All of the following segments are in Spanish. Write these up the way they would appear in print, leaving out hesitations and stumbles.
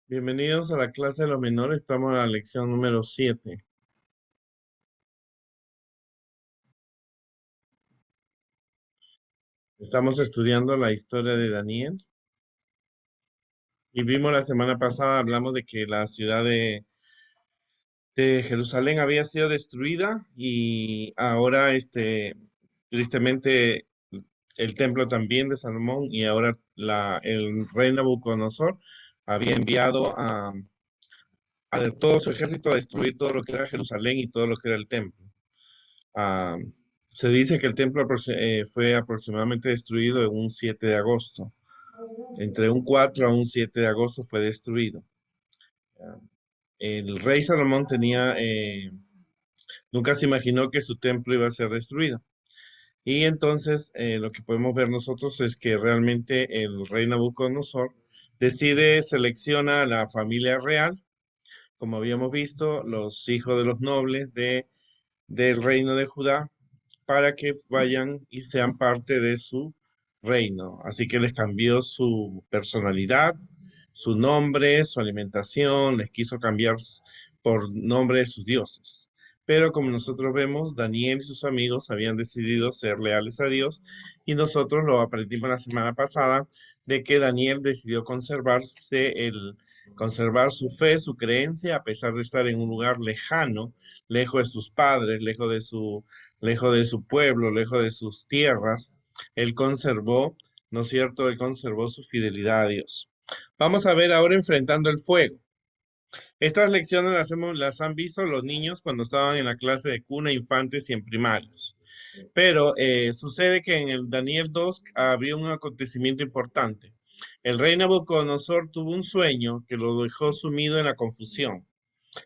Bienvenidos a la clase de los menores. Estamos en la lección número 7. Estamos estudiando la historia de Daniel y vimos la semana pasada, hablamos de que la ciudad de Jerusalén había sido destruida y ahora, tristemente, el templo también de Salomón y ahora el rey Nabucodonosor había enviado a todo su ejército a destruir todo lo que era Jerusalén y todo lo que era el templo. Ah, Se dice que el templo fue aproximadamente destruido en un 7 de agosto. Entre un 4 a un 7 de agosto fue destruido. Ah, El rey Salomón nunca se imaginó que su templo iba a ser destruido. Y entonces lo que podemos ver nosotros es que realmente el rey Nabucodonosor selecciona a la familia real, como habíamos visto, los hijos de los nobles del reino de Judá, para que vayan y sean parte de su reino. Así que les cambió su personalidad, su nombre, su alimentación, les quiso cambiar por nombre de sus dioses. Pero como nosotros vemos, Daniel y sus amigos habían decidido ser leales a Dios y nosotros lo aprendimos la semana pasada de que Daniel decidió conservar su fe, su creencia, a pesar de estar en un lugar lejano, lejos de sus padres, lejos de su pueblo, lejos de sus tierras. Él conservó, ¿no es cierto? Él conservó su fidelidad a Dios. Vamos a ver ahora enfrentando el fuego. Estas lecciones las han visto los niños cuando estaban en la clase de cuna, infantes y en primarios. Pero sucede que en el Daniel 2 había un acontecimiento importante. El rey Nabucodonosor tuvo un sueño que lo dejó sumido en la confusión.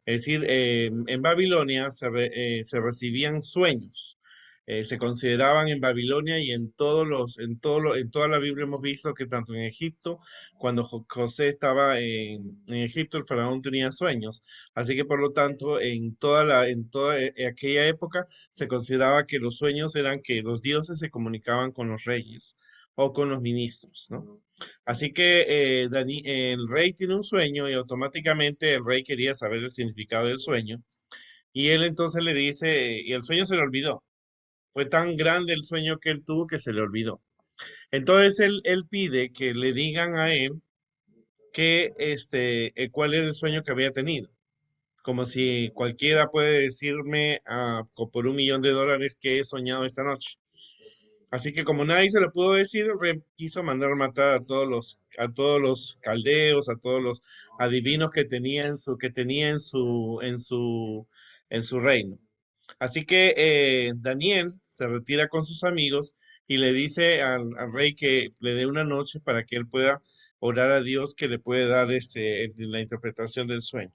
Es decir, en Babilonia se recibían sueños. Se consideraban en Babilonia y en toda la Biblia hemos visto que tanto en Egipto, cuando José estaba en Egipto, el faraón tenía sueños. Así que por lo tanto, en toda aquella época se consideraba que los sueños eran que los dioses se comunicaban con los reyes o con los ministros, ¿no? Así que el rey tiene un sueño y automáticamente el rey quería saber el significado del sueño. Y él entonces le dice, y el sueño se le olvidó. Fue tan grande el sueño que él tuvo que se le olvidó. Entonces él pide que le digan a él cuál era el sueño que había tenido. Como si cualquiera puede decirme por $1 millón que he soñado esta noche. Así que como nadie se lo pudo decir, el rey quiso mandar matar a todos los caldeos, a todos los adivinos que tenía en su reino. Así que Daniel se retira con sus amigos y le dice al rey que le dé una noche para que él pueda orar a Dios que le puede dar la interpretación del sueño.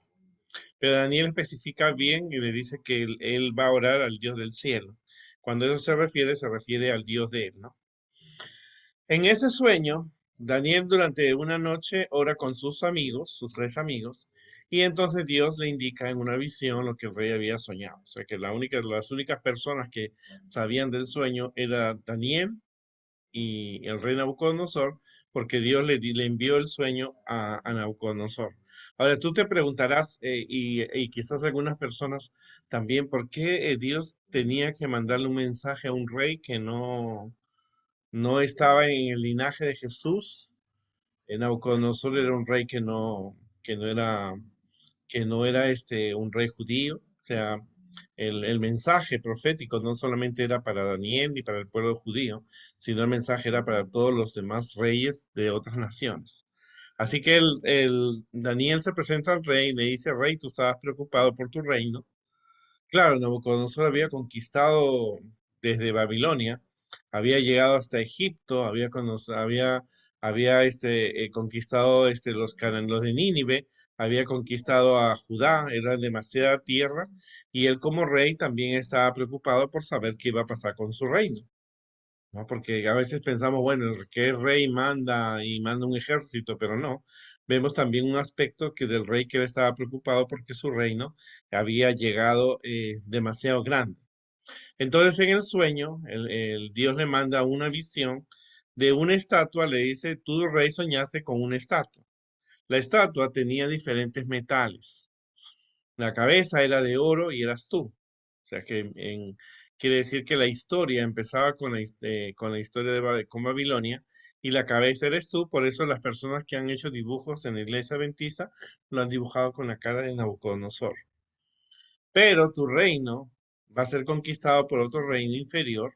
Pero Daniel especifica bien y le dice que él va a orar al Dios del cielo. Cuando eso se refiere al Dios de él, ¿no? En ese sueño, Daniel durante una noche ora con sus amigos, sus tres amigos, y entonces Dios le indica en una visión lo que el rey había soñado. O sea que las únicas personas que sabían del sueño era Daniel y el rey Nabucodonosor, porque Dios le envió el sueño a Nabucodonosor. Ahora tú te preguntarás, y quizás algunas personas también, ¿por qué Dios tenía que mandarle un mensaje a un rey que no estaba en el linaje de Jesús? Nabucodonosor era un rey que no era un rey judío. O sea, el mensaje profético no solamente era para Daniel ni para el pueblo judío, sino el mensaje era para todos los demás reyes de otras naciones. Así que el Daniel se presenta al rey y le dice, rey, tú estabas preocupado por tu reino. Claro, Nabucodonosor había conquistado desde Babilonia, había llegado hasta Egipto, había conquistado los de Nínive, había conquistado a Judá, era demasiada tierra, y él como rey también estaba preocupado por saber qué iba a pasar con su reino, ¿no? Porque a veces pensamos, bueno, que el rey manda y manda un ejército, pero no. Vemos también un aspecto que del rey que él estaba preocupado porque su reino había llegado demasiado grande. Entonces en el sueño, el Dios le manda una visión de una estatua, le dice, tú rey soñaste con una estatua. La estatua tenía diferentes metales. La cabeza era de oro y eras tú. O sea que quiere decir que la historia empezaba con la historia con Babilonia y la cabeza eres tú. Por eso las personas que han hecho dibujos en la iglesia adventista lo han dibujado con la cara de Nabucodonosor. Pero tu reino va a ser conquistado por otro reino inferior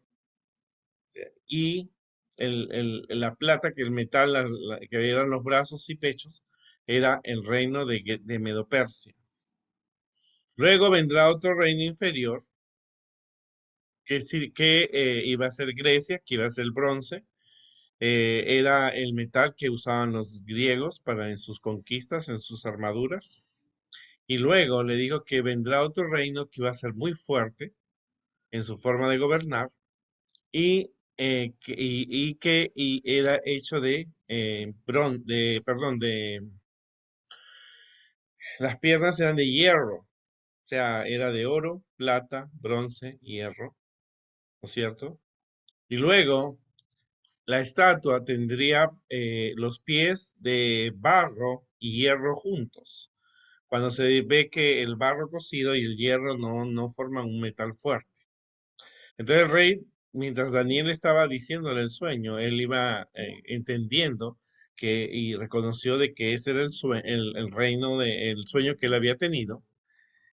y la plata, que el metal, que eran los brazos y pechos, era el reino de Medo-Persia. Luego vendrá otro reino inferior, que iba a ser Grecia, que iba a ser el bronce. Era el metal que usaban los griegos para en sus conquistas, en sus armaduras. Y luego le digo que vendrá otro reino que iba a ser muy fuerte en su forma de gobernar y era hecho perdón, las piernas eran de hierro, o sea, era de oro, plata, bronce, hierro, ¿no es cierto? Y luego la estatua tendría los pies de barro y hierro juntos. Cuando se ve que el barro cocido y el hierro no forman un metal fuerte. Entonces el rey, mientras Daniel estaba diciéndole el sueño, él iba entendiendo y reconoció de que ese era el reino el sueño que él había tenido.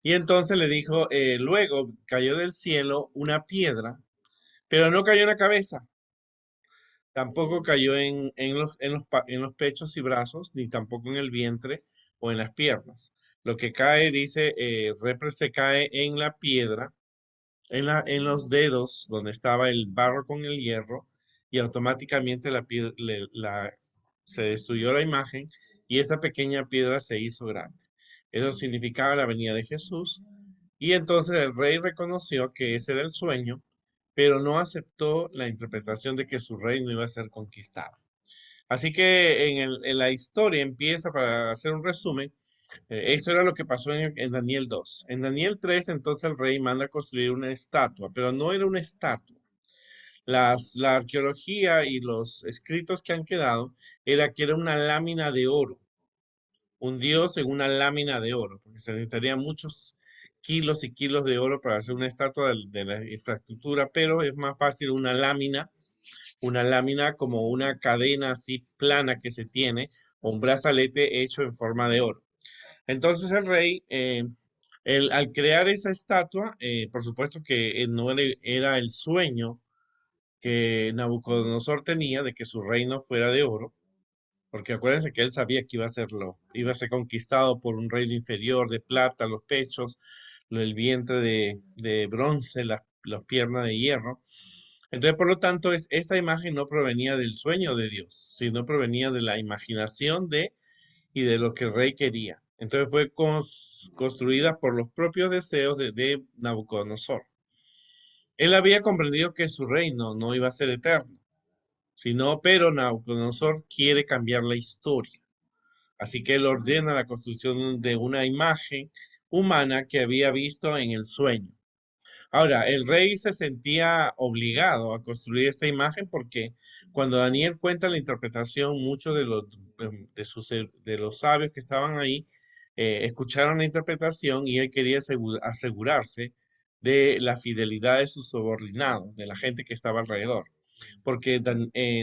Y entonces le dijo, luego cayó del cielo una piedra, pero no cayó en la cabeza, tampoco cayó en los pechos y brazos, ni tampoco en el vientre o en las piernas. Lo que cae, dice, se cae en la piedra, en los dedos donde estaba el barro con el hierro, y automáticamente se destruyó la imagen y esa pequeña piedra se hizo grande. Eso significaba la venida de Jesús. Y entonces el rey reconoció que ese era el sueño, pero no aceptó la interpretación de que su reino iba a ser conquistado. Así que en la historia empieza, para hacer un resumen, esto era lo que pasó en Daniel 2. En Daniel 3, entonces el rey manda a construir una estatua, pero no era una estatua. La arqueología y los escritos que han quedado era que era una lámina de oro, un dios en una lámina de oro, porque se necesitaría muchos kilos y kilos de oro para hacer una estatua de la infraestructura, pero es más fácil una lámina como una cadena así plana que se tiene, o un brazalete hecho en forma de oro. Entonces el rey, al crear esa estatua, por supuesto que no era el sueño que Nabucodonosor tenía de que su reino fuera de oro, porque acuérdense que él sabía que iba a ser conquistado por un reino inferior de plata, los pechos, el vientre de bronce, las piernas de hierro. Entonces, por lo tanto, esta imagen no provenía del sueño de Dios, sino provenía de la imaginación y de lo que el rey quería. Entonces fue construida por los propios deseos de Nabucodonosor. Él había comprendido que su reino no iba a ser eterno, sino, pero Nabucodonosor quiere cambiar la historia. Así que él ordena la construcción de una imagen humana que había visto en el sueño. Ahora, el rey se sentía obligado a construir esta imagen porque cuando Daniel cuenta la interpretación, muchos de los sabios que estaban ahí escucharon la interpretación y él quería asegurarse de la fidelidad de sus subordinados, de la gente que estaba alrededor. Porque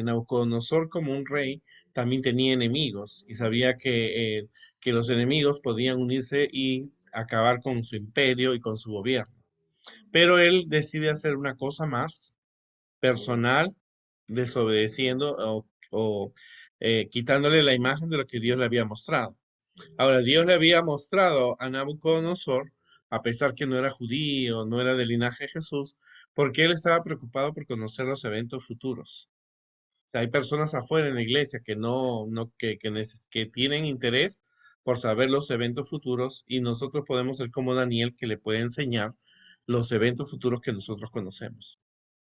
Nabucodonosor, como un rey, también tenía enemigos y sabía que los enemigos podían unirse y acabar con su imperio y con su gobierno. Pero él decide hacer una cosa más personal, desobedeciendo o quitándole la imagen de lo que Dios le había mostrado. Ahora, Dios le había mostrado a Nabucodonosor, a pesar que no era judío, no era del linaje de Jesús, porque él estaba preocupado por conocer los eventos futuros. O sea, hay personas afuera en la iglesia que que tienen interés por saber los eventos futuros, y nosotros podemos ser como Daniel, que le puede enseñar los eventos futuros que nosotros conocemos.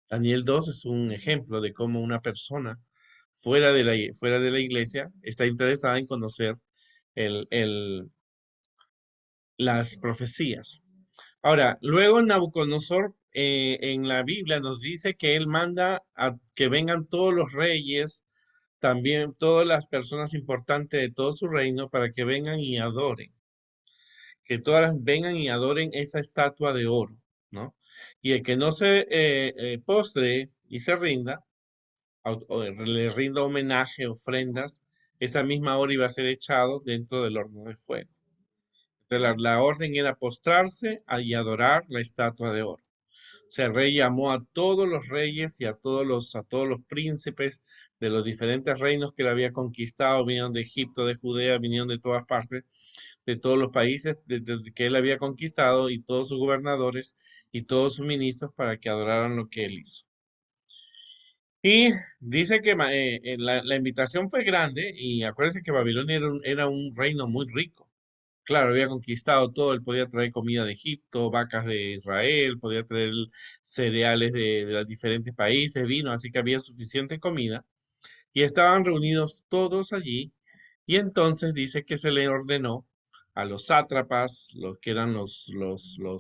Daniel 2 es un ejemplo de cómo una persona fuera de la iglesia está interesada en conocer el, el- las profecías. Ahora, luego Nabucodonosor, en la Biblia nos dice que él manda a que vengan todos los reyes también todas las personas importantes de todo su reino para que vengan y adoren, que todas vengan y adoren esa estatua de oro, ¿no? Y el que no se postre y se rinda, o le rinda homenaje, ofrendas, esa misma hora iba a ser echado dentro del horno de fuego. Entonces, la orden era postrarse y adorar la estatua de oro. O sea, el rey llamó a todos los reyes y a todos los príncipes de los diferentes reinos que él había conquistado, vinieron de Egipto, de Judea, vinieron de todas partes, de todos los países que él había conquistado y todos sus gobernadores y todos sus ministros para que adoraran lo que él hizo. Y dice que la invitación fue grande y acuérdense que Babilonia era un reino muy rico. Claro, había conquistado todo, él podía traer comida de Egipto, vacas de Israel, podía traer cereales de los diferentes países, vino, así que había suficiente comida. Y estaban reunidos todos allí, y entonces dice que se le ordenó a los sátrapas, los que eran los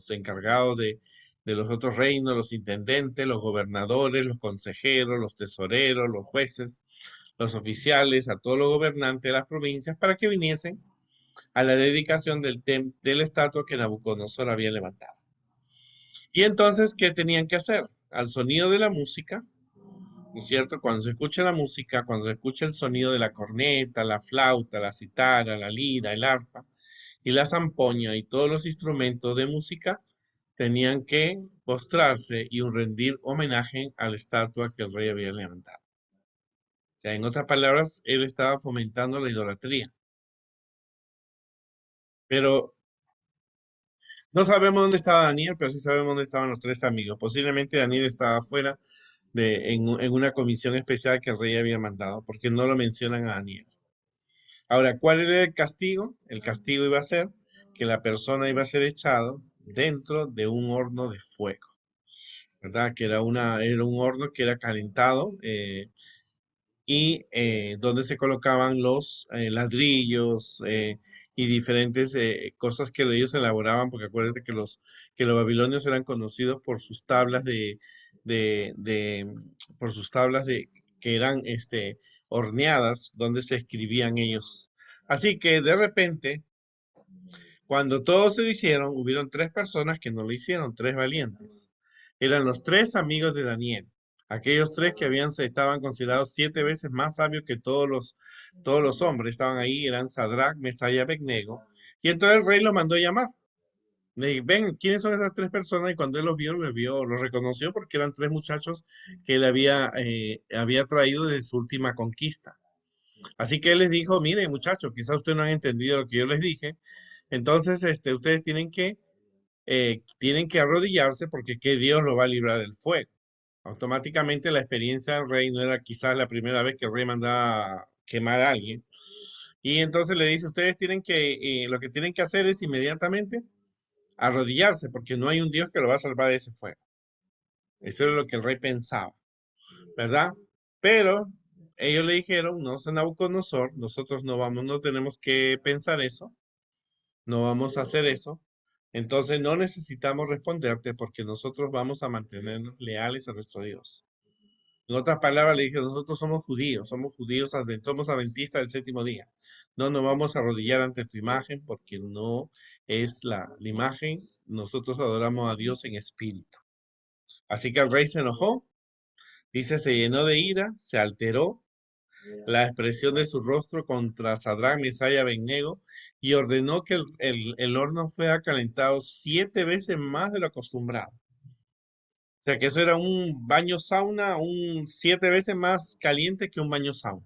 encargados de los otros reinos, los intendentes, los gobernadores, los consejeros, los tesoreros, los jueces, los oficiales, a todos los gobernantes de las provincias, para que viniesen a la dedicación del estatua que Nabucodonosor había levantado. Y entonces, ¿qué tenían que hacer? Al sonido de la música, ¿no es cierto? Cuando se escucha la música, cuando se escucha el sonido de la corneta, la flauta, la citara, la lira, el arpa y la zampoña y todos los instrumentos de música, tenían que postrarse y rendir homenaje a la estatua que el rey había levantado. O sea, en otras palabras, él estaba fomentando la idolatría. Pero no sabemos dónde estaba Daniel, pero sí sabemos dónde estaban los tres amigos. Posiblemente Daniel estaba fuera en una comisión especial que el rey había mandado, porque no lo mencionan a Daniel. Ahora, ¿cuál era el castigo? El castigo iba a ser que la persona iba a ser echado dentro de un horno de fuego, ¿verdad? Que era un horno que era calentado y donde se colocaban los ladrillos y diferentes cosas que ellos elaboraban, porque acuérdate que los babilonios eran conocidos por sus tablas de, de- por sus tablas que eran horneadas, donde se escribían ellos. Así que de repente, cuando todos se lo hicieron, hubieron tres personas que no lo hicieron, tres valientes. Eran los tres amigos de Daniel. Aquellos tres que estaban considerados 7 veces más sabios que todos los hombres, estaban ahí, eran Sadrach, Mesaya y Abednego. Y entonces el rey los mandó a llamar. Le dije, ven, ¿quiénes son esas tres personas? Y cuando él los reconoció porque eran tres muchachos que él había traído de su última conquista. Así que él les dijo, mire, muchachos, quizás ustedes no han entendido lo que yo les dije. Entonces, ustedes tienen que arrodillarse porque que Dios lo va a librar del fuego. Automáticamente la experiencia del rey no era quizás la primera vez que el rey mandaba a quemar a alguien. Y entonces le dice, lo que tienen que hacer es inmediatamente arrodillarse porque no hay un Dios que lo va a salvar de ese fuego. Eso es lo que el rey pensaba, ¿verdad? Pero ellos le dijeron, no, Nabucodonosor, nosotros no vamos, no tenemos que pensar eso, no vamos a hacer eso. Entonces no necesitamos responderte porque nosotros vamos a mantenernos leales a nuestro Dios. En otras palabras, le dije, nosotros somos judíos, somos adventistas del séptimo día. No nos vamos a arrodillar ante tu imagen porque no es la imagen. Nosotros adoramos a Dios en espíritu. Así que el rey se enojó, dice, se llenó de ira, se alteró la expresión de su rostro contra Sadrach, Mesaya y Abednego y ordenó que el horno fuera calentado 7 veces más de lo acostumbrado. O sea que eso era un baño sauna, 7 veces más caliente que un baño sauna.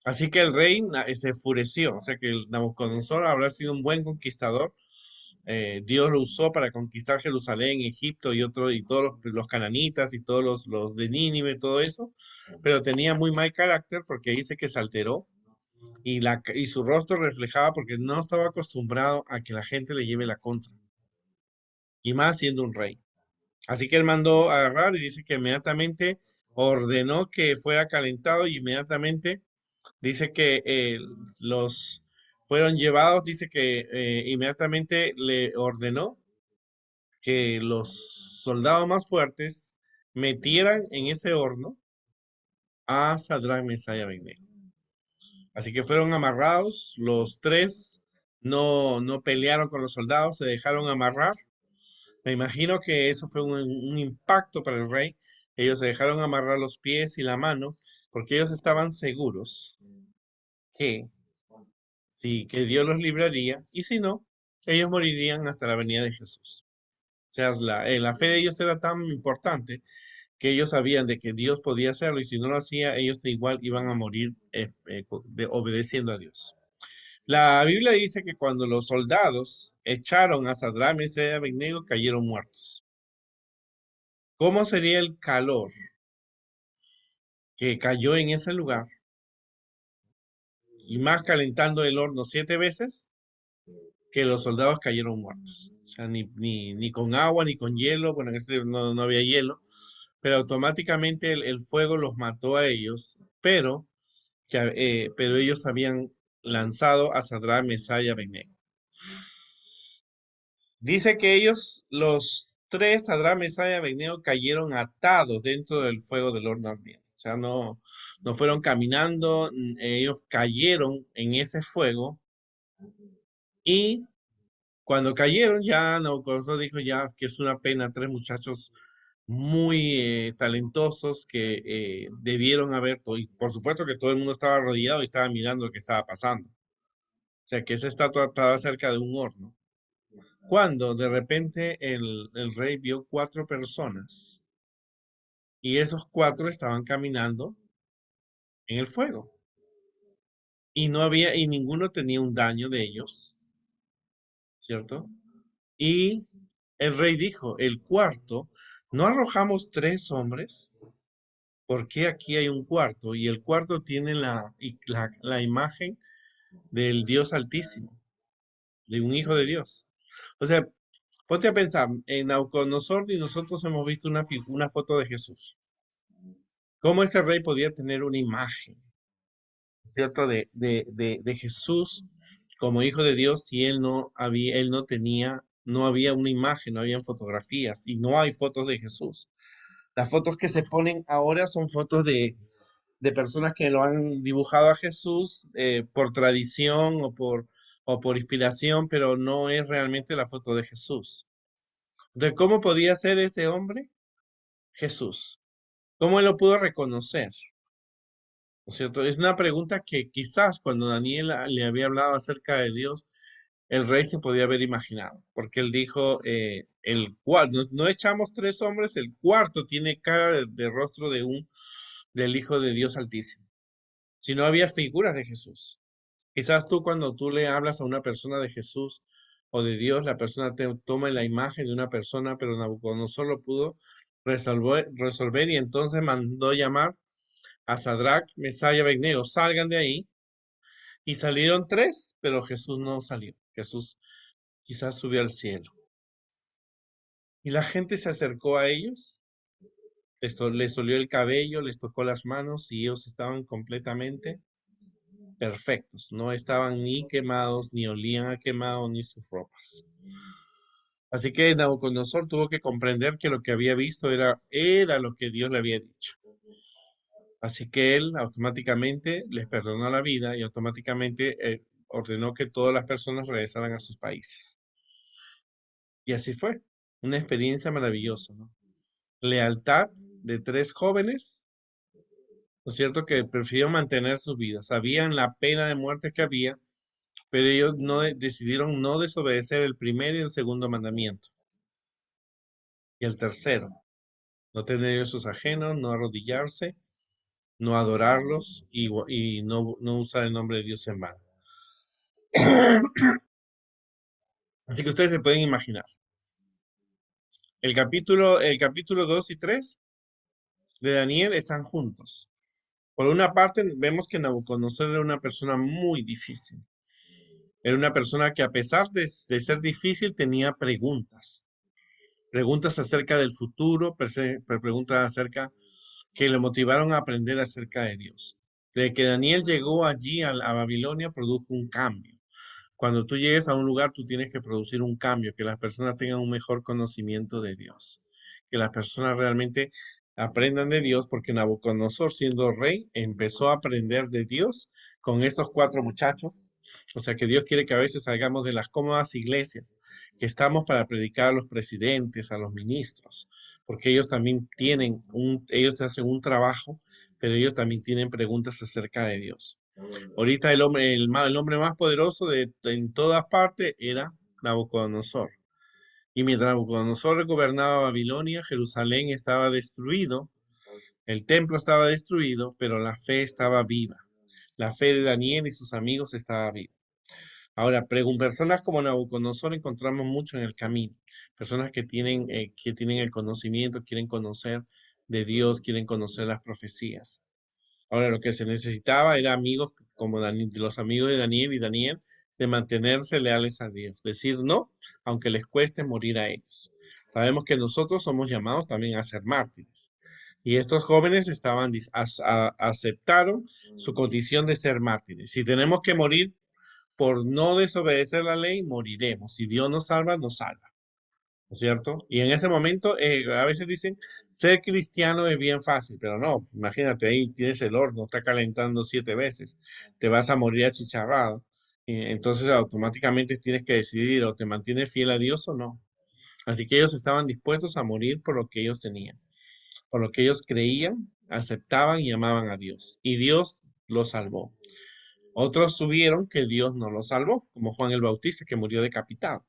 Así que el rey se enfureció. O sea que el Nabucodonosor habrá sido un buen conquistador. Dios lo usó para conquistar Jerusalén, Egipto y todos los cananitas y todos los de Nínive, todo eso. Pero tenía muy mal carácter porque dice que se alteró y su rostro reflejaba porque no estaba acostumbrado a que la gente le lleve la contra. Y más siendo un rey. Así que él mandó a agarrar y dice que inmediatamente ordenó que fuera calentado y inmediatamente dice que los fueron llevados, dice que inmediatamente le ordenó que los soldados más fuertes metieran en ese horno a Sadrach, Mesach y Abednego. Así que fueron amarrados, los tres no pelearon con los soldados, se dejaron amarrar. Me imagino que eso fue un impacto para el rey. Ellos se dejaron amarrar los pies y la mano porque ellos estaban seguros que sí, que Dios los libraría y si no, ellos morirían hasta la venida de Jesús. O sea, la fe de ellos era tan importante que ellos sabían de que Dios podía hacerlo y si no lo hacía, ellos de igual iban a morir obedeciendo a Dios. La Biblia dice que cuando los soldados echaron a Sadrach, Mesach y Abednego, cayeron muertos. ¿Cómo sería el calor que cayó en ese lugar? Y más calentando el horno 7 veces, que los soldados cayeron muertos. O sea, ni con agua, ni con hielo, bueno, en este no había hielo, pero automáticamente el fuego los mató a ellos, pero ellos habían lanzado a Sadrach, Mesach y Abednego. Dice que ellos, los tres, Sadrach, Mesach y Abednego, cayeron atados dentro del fuego del horno ardiente. O sea, no fueron caminando, ellos cayeron en ese fuego y cuando cayeron ya Nabucodonosor dijo ya que es una pena, tres muchachos muy talentosos que debieron haber, y por supuesto que todo el mundo estaba arrodillado y estaba mirando lo que estaba pasando. O sea, que esa estatua estaba cerca de un horno. Cuando de repente el rey vio cuatro personas y esos cuatro estaban caminando en el fuego y no había, y ninguno tenía un daño de ellos, ¿cierto? Y el rey dijo, el cuarto, ¿no arrojamos tres hombres? ¿Por qué aquí hay un cuarto? Y el cuarto tiene la imagen del Dios Altísimo, de un hijo de Dios. O sea, ponte a pensar, en Nabucodonosor y nosotros hemos visto una foto de Jesús. ¿Cómo este rey podía tener una imagen, cierto, de Jesús como hijo de Dios si él no tenía, no había una imagen, no habían fotografías y no hay fotos de Jesús? Las fotos que se ponen ahora son fotos de personas que lo han dibujado a Jesús por tradición o por inspiración, pero no es realmente la foto de Jesús. ¿De cómo podía ser ese hombre? Jesús. ¿Cómo él lo pudo reconocer? ¿No es cierto? Es una pregunta que quizás cuando Daniel le había hablado acerca de Dios, el rey se podía haber imaginado, porque él dijo, el cual, no echamos tres hombres, el cuarto tiene cara de rostro del Hijo de Dios Altísimo. Si no había figuras de Jesús. Quizás tú cuando tú le hablas a una persona de Jesús o de Dios, la persona te toma la imagen de una persona, pero Nabucodonosor lo pudo resolver y entonces mandó llamar a Sadrach, Mesach y Abednego, salgan de ahí. Y salieron tres, pero Jesús no salió. Jesús quizás subió al cielo. Y la gente se acercó a ellos, les olió el cabello, les tocó las manos y ellos estaban completamente perfectos. No estaban ni quemados, ni olían a quemado, ni sus ropas. Así que Nabucodonosor tuvo que comprender que lo que había visto era lo que Dios le había dicho. Así que él automáticamente les perdonó la vida y automáticamente ordenó que todas las personas regresaran a sus países. Y así fue. Una experiencia maravillosa, ¿no? Lealtad de tres jóvenes, ¿no es cierto?, que prefirieron mantener sus vidas. Sabían la pena de muerte que había, pero ellos decidieron no desobedecer el primer y el segundo mandamiento. Y el tercero, no tener dioses ajenos, no arrodillarse, no adorarlos y no usar el nombre de Dios en vano. Así que ustedes se pueden imaginar. El capítulo 2 y 3 de Daniel están juntos. Por una parte, vemos que Nabucodonosor era una persona muy difícil. Era una persona que a pesar de ser difícil tenía preguntas. Preguntas acerca del futuro, preguntas acerca que le motivaron a aprender acerca de Dios. Desde que Daniel llegó allí a Babilonia, produjo un cambio. Cuando tú llegues a un lugar, tú tienes que producir un cambio, que las personas tengan un mejor conocimiento de Dios, que las personas realmente aprendan de Dios, porque Nabucodonosor, siendo rey, empezó a aprender de Dios con estos cuatro muchachos. O sea que Dios quiere que a veces salgamos de las cómodas iglesias, que estamos para predicar a los presidentes, a los ministros, porque ellos también ellos hacen un trabajo, pero ellos también tienen preguntas acerca de Dios. Ahorita el hombre más poderoso en todas partes era Nabucodonosor. Y mientras Nabucodonosor gobernaba Babilonia, Jerusalén estaba destruido, el templo estaba destruido, pero la fe estaba viva. La fe de Daniel y sus amigos estaba viva. Ahora, personas como Nabucodonosor encontramos mucho en el camino. Personas que tienen el conocimiento, quieren conocer de Dios, quieren conocer las profecías. Ahora, lo que se necesitaba era amigos como los amigos de Daniel y Daniel, de mantenerse leales a Dios, decir no, aunque les cueste morir a ellos. Sabemos que nosotros somos llamados también a ser mártires. Y estos jóvenes aceptaron su condición de ser mártires. Si tenemos que morir por no desobedecer la ley, moriremos. Si Dios nos salva, nos salva. ¿No es cierto? Y en ese momento, a veces dicen, ser cristiano es bien fácil, pero no, imagínate, ahí tienes el horno, está calentando 7 veces, te vas a morir achicharrado. Y entonces automáticamente tienes que decidir o te mantienes fiel a Dios o no. Así que ellos estaban dispuestos a morir por lo que ellos tenían, por lo que ellos creían, aceptaban y amaban a Dios. Y Dios los salvó. Otros subieron que Dios no los salvó, como Juan el Bautista, que murió decapitado,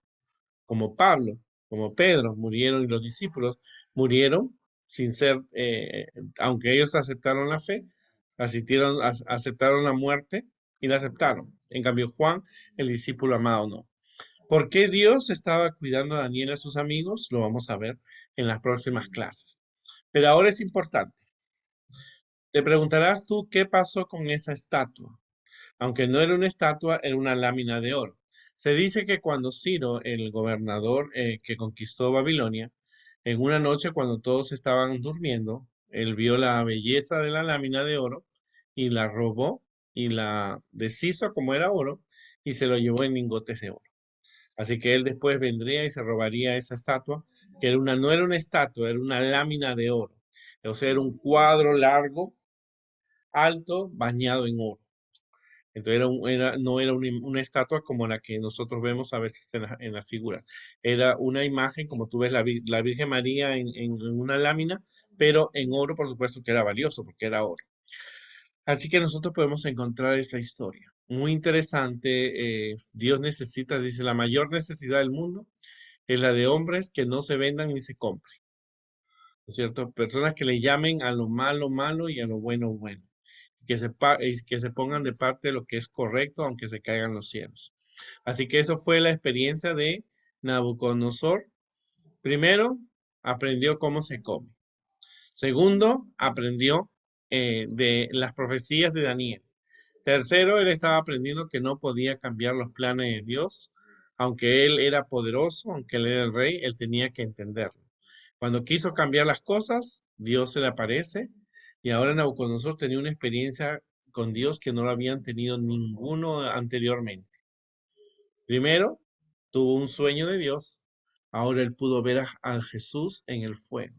como Pablo, como Pedro, murieron y los discípulos murieron sin ser, aunque ellos aceptaron la fe, aceptaron la muerte y la aceptaron. En cambio, Juan, el discípulo amado, no. ¿Por qué Dios estaba cuidando a Daniel y a sus amigos? Lo vamos a ver en las próximas clases. Pero ahora es importante. Te preguntarás tú qué pasó con esa estatua. Aunque no era una estatua, era una lámina de oro. Se dice que cuando Ciro, el gobernador que conquistó Babilonia, en una noche cuando todos estaban durmiendo, él vio la belleza de la lámina de oro y la robó y la deshizo como era oro y se lo llevó en lingotes de oro. Así que él después vendría y se robaría esa estatua, que no era una estatua, era una lámina de oro. O sea, era un cuadro largo, alto, bañado en oro. Entonces no era una estatua como la que nosotros vemos a veces en la figura. Era una imagen, como tú ves la Virgen María en una lámina, pero en oro, por supuesto que era valioso, porque era oro. Así que nosotros podemos encontrar esta historia. Muy interesante. Dios necesita, dice, la mayor necesidad del mundo es la de hombres que no se vendan ni se compren. ¿No es cierto? Personas que le llamen a lo malo malo y a lo bueno bueno. Y que se pongan de parte de lo que es correcto, aunque se caigan los cielos. Así que eso fue la experiencia de Nabucodonosor. Primero, aprendió cómo se come. Segundo, aprendió de las profecías de Daniel. Tercero, él estaba aprendiendo que no podía cambiar los planes de Dios. Aunque él era poderoso, aunque él era el rey, él tenía que entenderlo. Cuando quiso cambiar las cosas, Dios se le aparece y ahora Nabucodonosor tenía una experiencia con Dios que no lo habían tenido ninguno anteriormente. Primero, tuvo un sueño de Dios. Ahora él pudo ver a Jesús en el fuego.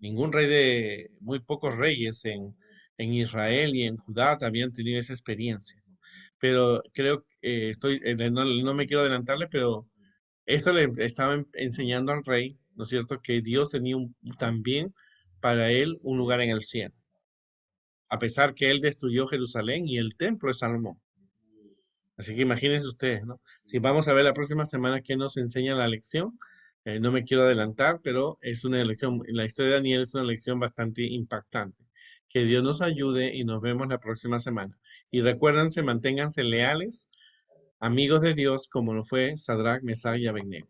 Muy pocos reyes en Israel y en Judá habían tenido esa experiencia. Pero creo que no me quiero adelantarle, pero esto le estaba enseñando al rey, ¿no es cierto?, que Dios tenía también para él un lugar en el cielo, a pesar que él destruyó Jerusalén y el templo de Salomón. Así que imagínense ustedes, ¿no? Si vamos a ver la próxima semana qué nos enseña la lección, no me quiero adelantar, pero es una lección, la historia de Daniel es una lección bastante impactante. Que Dios nos ayude y nos vemos la próxima semana. Y recuérdense, manténganse leales, amigos de Dios, como lo fue Sadrach, Mesach y Abednego.